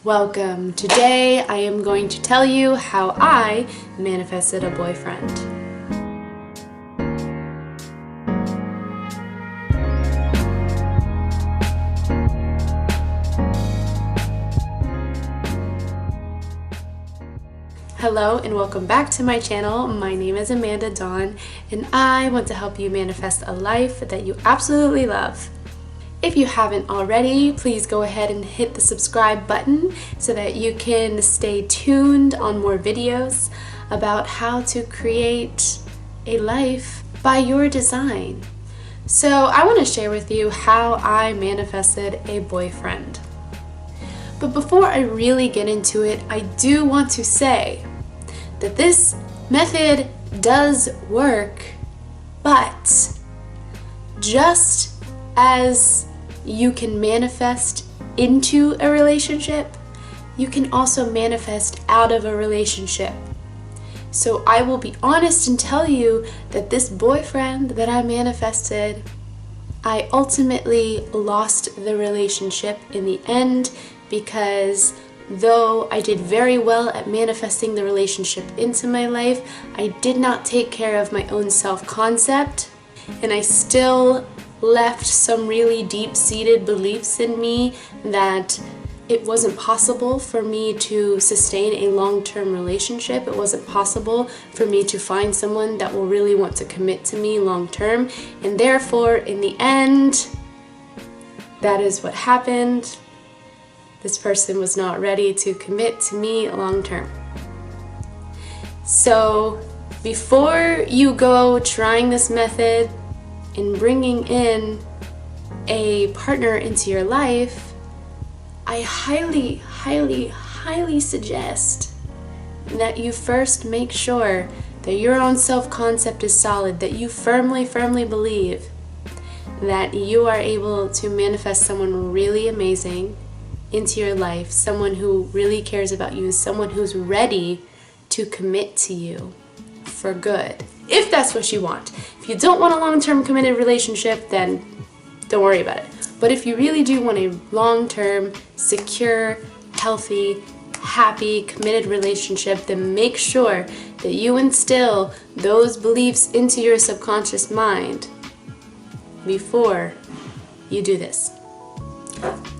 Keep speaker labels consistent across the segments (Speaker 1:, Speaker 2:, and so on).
Speaker 1: Welcome. Today I am going to tell you how I manifested a boyfriend. Hello and welcome back to my channel. My name is Amanda Dawn and I want to help you manifest a life that you absolutely love. If you haven't already, please go ahead and hit the subscribe button so that you can stay tuned on more videos about how to create a life by your design. So I want to share with you how I manifested a boyfriend. But before I really get into it, I do want to say that this method does work, but just as you can manifest into a relationship, you can also manifest out of a relationship. So I will be honest and tell you that this boyfriend that I manifested, I ultimately lost the relationship in the end, because though I did very well at manifesting the relationship into my life, I did not take care of my own self-concept, and I still left some really deep-seated beliefs in me that it wasn't possible for me to sustain a long-term relationship. It wasn't possible for me to find someone that will really want to commit to me long-term, and therefore in the end, that is what happened. This person was not ready to commit to me long-term. So before you go trying this method and bringing in a partner into your life, I highly suggest that you first make sure that your own self-concept is solid, that you firmly believe that you are able to manifest someone really amazing into your life, someone who really cares about you, someone who's ready to commit to you for good, if that's what you want. If you don't want a long-term committed relationship, then don't worry about it. But if you really do want a long-term, secure, healthy, happy, committed relationship, then make sure that you instill those beliefs into your subconscious mind before you do this.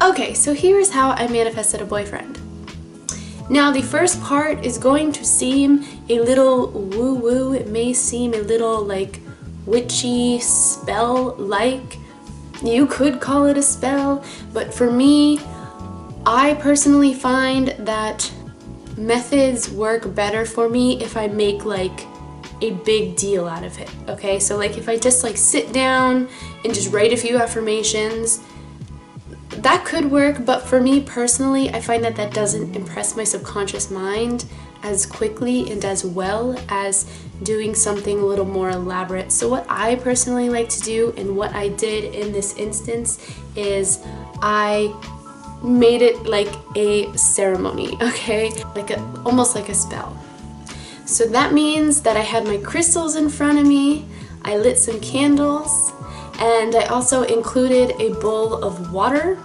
Speaker 1: Okay, so here's how I manifested a boyfriend. Now the first part is going to seem a little woo-woo. It may seem a little like witchy, spell-like. You could call it a spell, but for me, I personally find that methods work better for me if I make like a big deal out of it, okay? So like if I just like sit down and just write a few affirmations, that could work, but for me personally, I find that that doesn't impress my subconscious mind as quickly and as well as doing something a little more elaborate. So what I personally like to do, and what I did in this instance, is I made it like a ceremony, okay? Almost like a spell. So that means that I had my crystals in front of me, I lit some candles, and I also included a bowl of water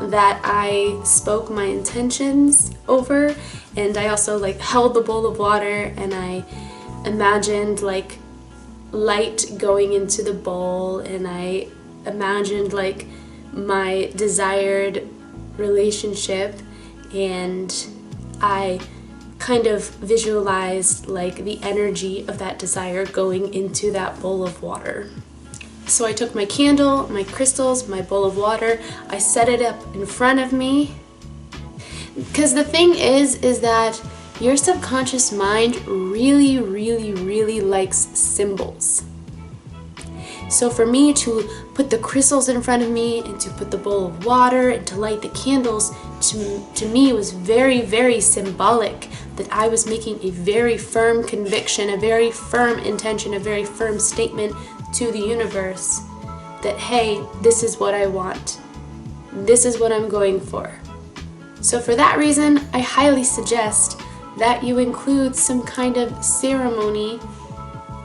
Speaker 1: that I spoke my intentions over, and I also like held the bowl of water and I imagined like light going into the bowl, and I imagined like my desired relationship, and I kind of visualized like the energy of that desire going into that bowl of water. So I took my candle, my crystals, my bowl of water, I set it up in front of me. Because the thing is that your subconscious mind really likes symbols. So for me to put the crystals in front of me and to put the bowl of water and to light the candles, to me was very symbolic that I was making a very firm conviction, a very firm intention, a very firm statement to the universe that, hey, this is what I want. This is what I'm going for. So for that reason, I highly suggest that you include some kind of ceremony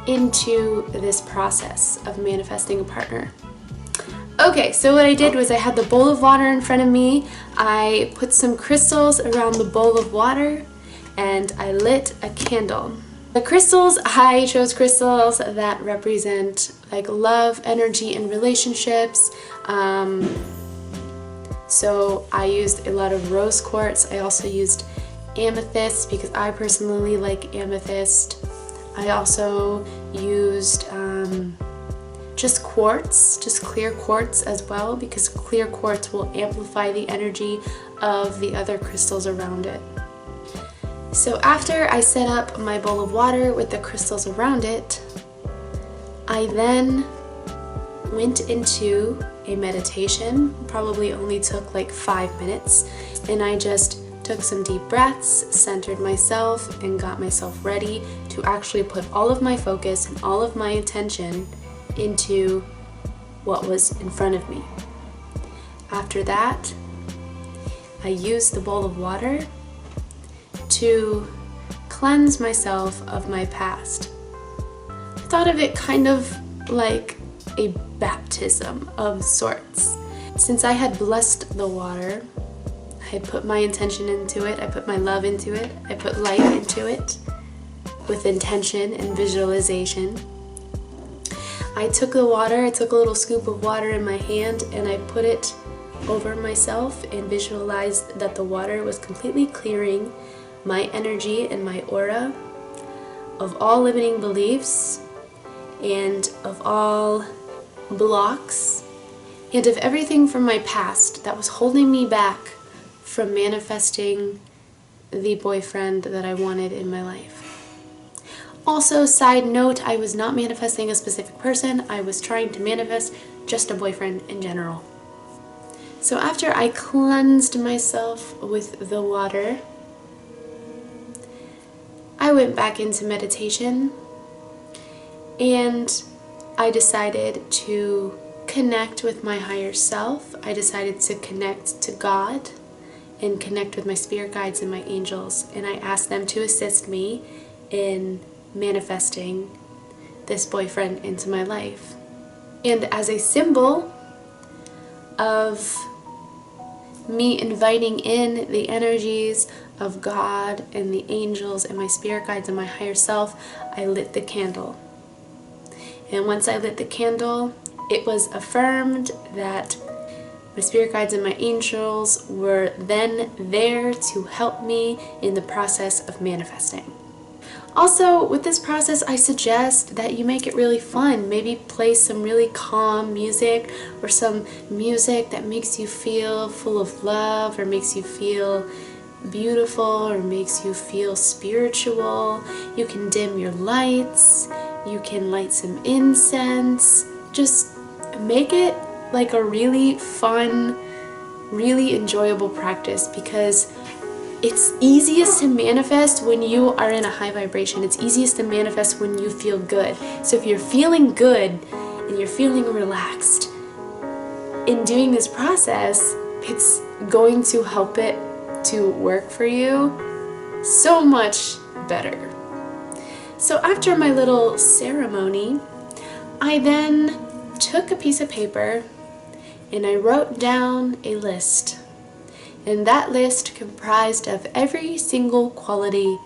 Speaker 1: into this process of manifesting a partner. Okay, so what I did was I had the bowl of water in front of me, I put some crystals around the bowl of water, and I lit a candle. The crystals, I chose crystals that represent like love, energy, and relationships. So I used a lot of rose quartz. I also used amethyst because I personally like amethyst. I also used just quartz, just clear quartz as well, because clear quartz will amplify the energy of the other crystals around it. So after I set up my bowl of water with the crystals around it, I then went into a meditation. Probably only took like 5 minutes, and I just took some deep breaths, centered myself, and got myself ready to actually put all of my focus and all of my attention into what was in front of me. After that, I used the bowl of water to cleanse myself of my past. I thought of it kind of like a baptism of sorts. Since I had blessed the water, I had put my intention into it, I put my love into it, I put light into it with intention and visualization. I took the water, I took a little scoop of water in my hand, and I put it over myself and visualized that the water was completely clearing my energy and my aura of all limiting beliefs and of all blocks and of everything from my past that was holding me back from manifesting the boyfriend that I wanted in my life. Also, side note, I was not manifesting a specific person, I was trying to manifest just a boyfriend in general. So after I cleansed myself with the water, I went back into meditation, and I decided to connect with my higher self. I decided to connect to God and connect with my spirit guides and my angels, and I asked them to assist me in manifesting this boyfriend into my life. And as a symbol of me inviting in the energies of God and the angels and my spirit guides and my higher self, I lit the candle. And once I lit the candle, it was affirmed that my spirit guides and my angels were then there to help me in the process of manifesting. Also, with this process, I suggest that you make it really fun. Maybe play some really calm music, or some music that makes you feel full of love, or makes you feel beautiful, or makes you feel spiritual. You can dim your lights, you can light some incense. Just make it like a really fun, really enjoyable practice, because it's easiest to manifest when you are in a high vibration. It's easiest to manifest when you feel good. So if you're feeling good and you're feeling relaxed, in doing this process, it's going to help it to work for you so much better. So after my little ceremony, I then took a piece of paper and I wrote down a list. And that list comprised of every single quality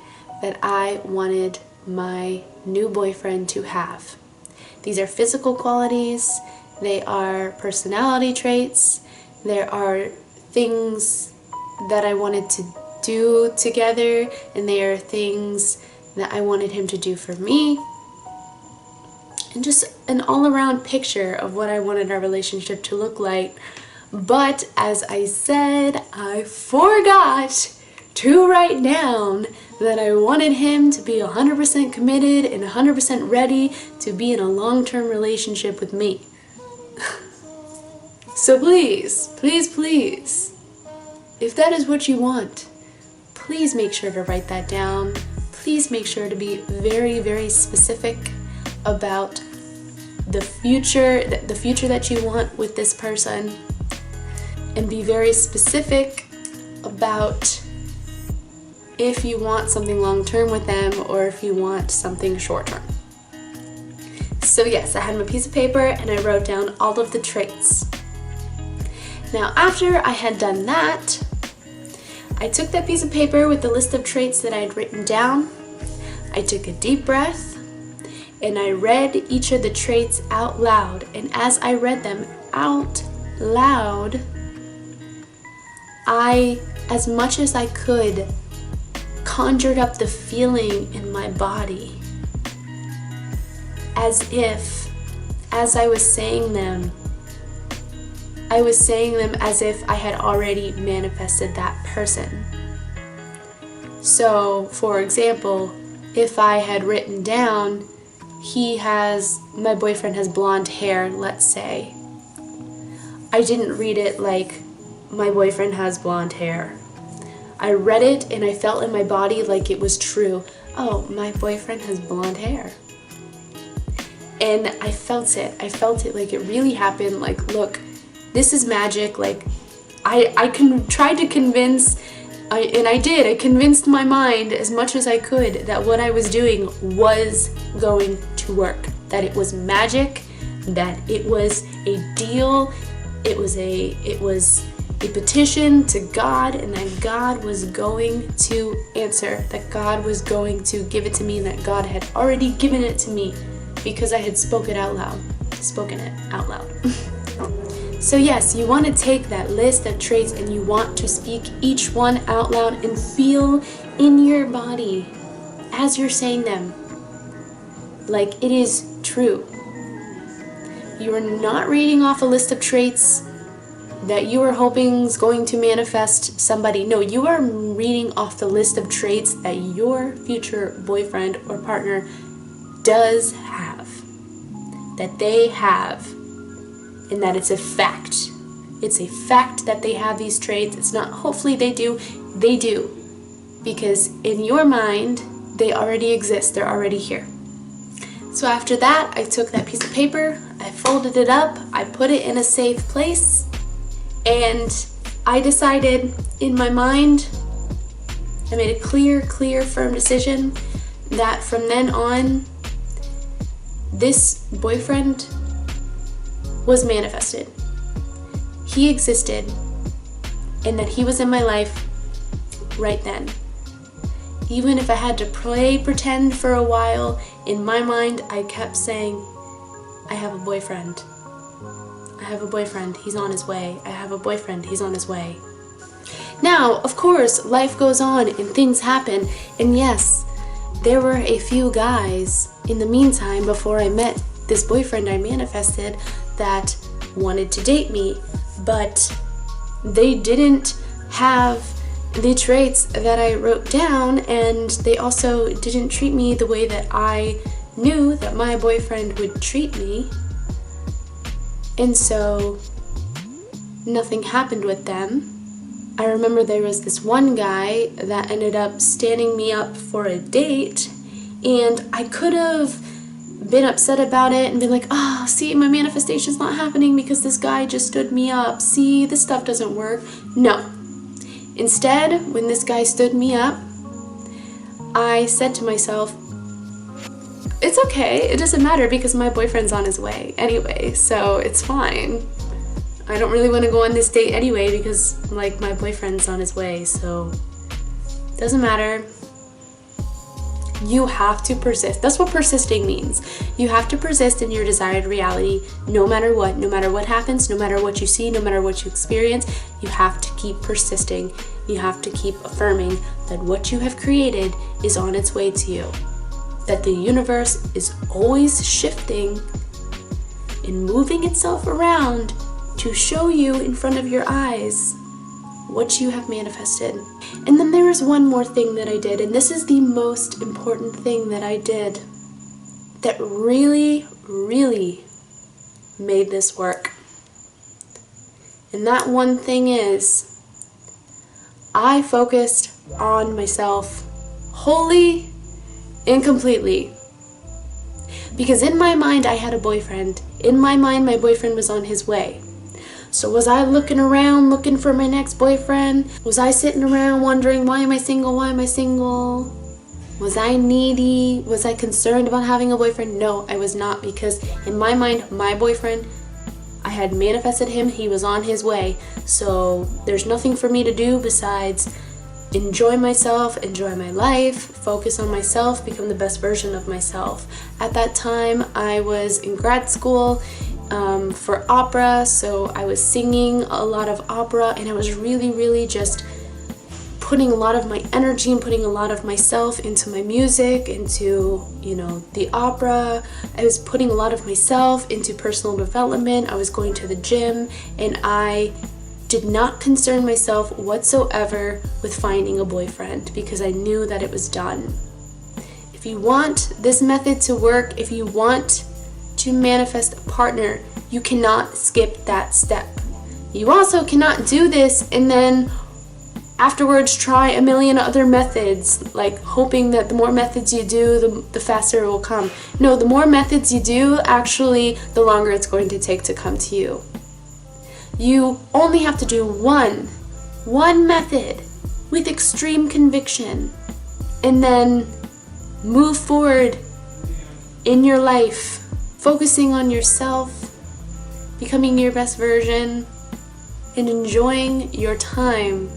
Speaker 1: that I wanted my new boyfriend to have. These are physical qualities, they are personality traits, there are things that I wanted to do together, and they are things that I wanted him to do for me. And just an all-around picture of what I wanted our relationship to look like. But as I said, I forgot to write down that I wanted him to be 100% committed and 100% ready to be in a long-term relationship with me. So please, please, please, if that is what you want, please make sure to write that down. Please make sure to be very, very specific about the future that you want with this person. And be very specific about if you want something long-term with them or if you want something short-term. So yes, I had my piece of paper and I wrote down all of the traits Now, after I had done that, I took that piece of paper with the list of traits that I had written down. I took a deep breath and I read each of the traits out loud. And as I read them out loud, I, as much as I could, conjured up the feeling in my body as if, as I was saying them as if I had already manifested that person. So, for example, if I had written down, my boyfriend has blonde hair, let's say, I didn't read it like, my boyfriend has blonde hair. I read it and I felt in my body like it was true. Oh, my boyfriend has blonde hair. And I felt it like it really happened. Like, look, this is magic. Like, I tried to convince, I convinced my mind as much as I could that what I was doing was going to work, that it was magic, that it was a deal, it was a petition to God, and that God was going to answer, that God was going to give it to me, and that God had already given it to me because I had spoken it out loud. So yes, you want to take that list of traits and you want to speak each one out loud and feel in your body as you're saying them like it is true. You are not reading off a list of traits that you are hoping is going to manifest somebody. No, you are reading off the list of traits that your future boyfriend or partner does have, that they have, and that it's a fact. It's a fact that they have these traits. It's not hopefully they do. They do. Because in your mind, they already exist. They're already here. So after that, I took that piece of paper, I folded it up, I put it in a safe place, and I decided in my mind, I made a clear, firm decision that from then on, this boyfriend was manifested. He existed, and that he was in my life right then. Even if I had to pretend for a while, in my mind, I kept saying, I have a boyfriend. I have a boyfriend, he's on his way. I have a boyfriend, he's on his way. Now, of course, life goes on and things happen, and yes, there were a few guys in the meantime before I met this boyfriend I manifested that wanted to date me, but they didn't have the traits that I wrote down, and they also didn't treat me the way that I knew that my boyfriend would treat me. And so nothing happened with them. I remember there was this one guy that ended up standing me up for a date, and I could have been upset about it and been like, oh, see, my manifestation's not happening because this guy just stood me up. See, this stuff doesn't work. No. Instead, when this guy stood me up, I said to myself, it's okay, it doesn't matter because my boyfriend's on his way anyway, so it's fine. I don't really want to go on this date anyway because, like, my boyfriend's on his way, so it doesn't matter. You have to persist. That's what persisting means. You have to persist in your desired reality no matter what happens, no matter what you see, no matter what you experience. You have to keep persisting. You have to keep affirming that what you have created is on its way to you. That the universe is always shifting and moving itself around to show you in front of your eyes what you have manifested. And then there is one more thing that I did, and this is the most important thing that I did that really made this work. And that one thing is, I focused on myself wholly and completely. Because in my mind, I had a boyfriend. In my mind, my boyfriend was on his way. So was I looking around looking for my next boyfriend? Was I sitting around wondering, why am I single? Why am I single? Was I needy? Was I concerned about having a boyfriend? No, I was not, because in my mind, my boyfriend, I had manifested him. He was on his way. So there's nothing for me to do besides enjoy myself, enjoy my life, focus on myself, become the best version of myself. At that time, I was in grad school for opera, so I was singing a lot of opera, and I was really just putting a lot of my energy and putting a lot of myself into my music, into, the opera. I was putting a lot of myself into personal development. I was going to the gym, and I did not concern myself whatsoever with finding a boyfriend because I knew that it was done. If you want this method to work, if you want to manifest a partner, you cannot skip that step. You also cannot do this and then afterwards try a million other methods, like hoping that the more methods you do, the faster it will come. No, the more methods you do, actually, the longer it's going to take to come to you. You only have to do one method with extreme conviction, and then move forward in your life, focusing on yourself, becoming your best version, and enjoying your time.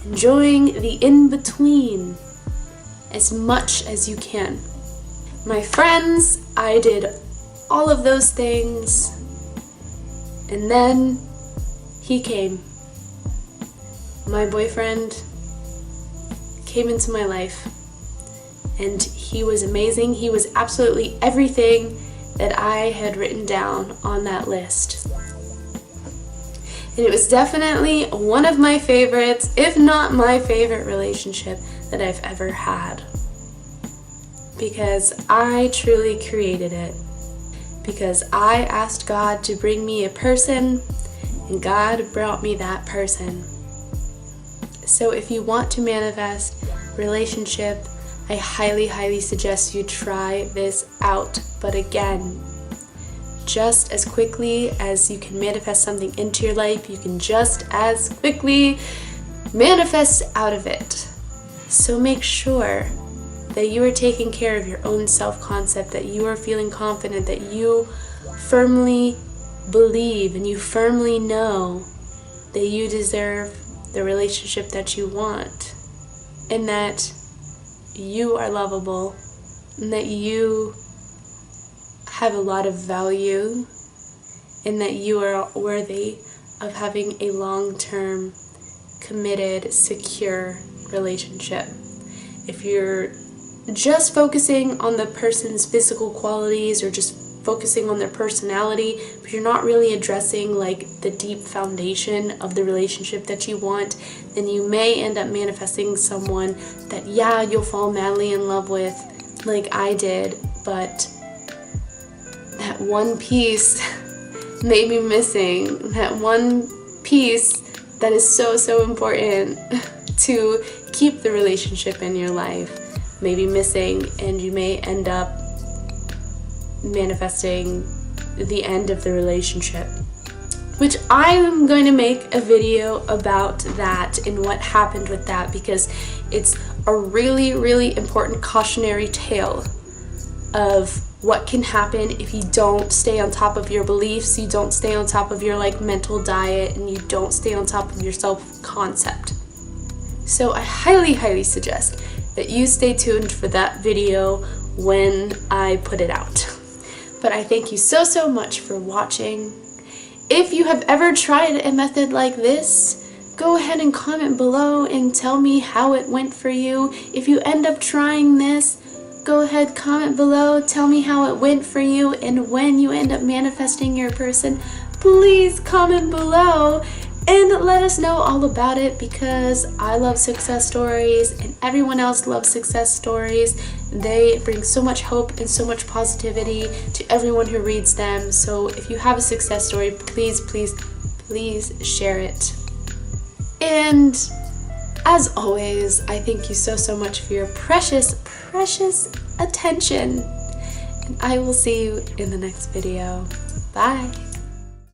Speaker 1: Enjoying the in-between as much as you can. My friends, I did all of those things, and then he came. My boyfriend came into my life, and he was amazing. He was absolutely everything that I had written down on that list. And it was definitely one of my favorites, if not my favorite relationship that I've ever had. Because I truly created it. Because I asked God to bring me a person, and God brought me that person. So if you want to manifest a relationship, I highly suggest you try this out. But again, just as quickly as you can manifest something into your life, you can just as quickly manifest out of it. So make sure that you are taking care of your own self-concept, that you are feeling confident, that you firmly believe and you firmly know that you deserve the relationship that you want, and that you are lovable, and that you have a lot of value, and that you are worthy of having a long-term, committed, secure relationship. If you're just focusing on the person's physical qualities or just focusing on their personality, but you're not really addressing like the deep foundation of the relationship that you want, then you may end up manifesting someone that, yeah, you'll fall madly in love with, like I did, but that one piece may be missing. That one piece that is so important to keep the relationship in your life may be missing, and you may end up manifesting the end of the relationship. Which I'm going to make a video about that and what happened with that, because it's a really important cautionary tale of what can happen if you don't stay on top of your beliefs, you don't stay on top of your mental diet, and you don't stay on top of your self-concept. So I highly suggest that you stay tuned for that video when I put it out. But I thank you so much for watching. If you have ever tried a method like this, go ahead and comment below and tell me how it went for you. If you end up trying this, go ahead, comment below, tell me how it went for you, and when you end up manifesting your person, please comment below and let us know all about it, because I love success stories and everyone else loves success stories. They bring so much hope and so much positivity to everyone who reads them. So if you have a success story, please share it. And as always, I thank you so much for your precious attention. And I will see you in the next video. Bye.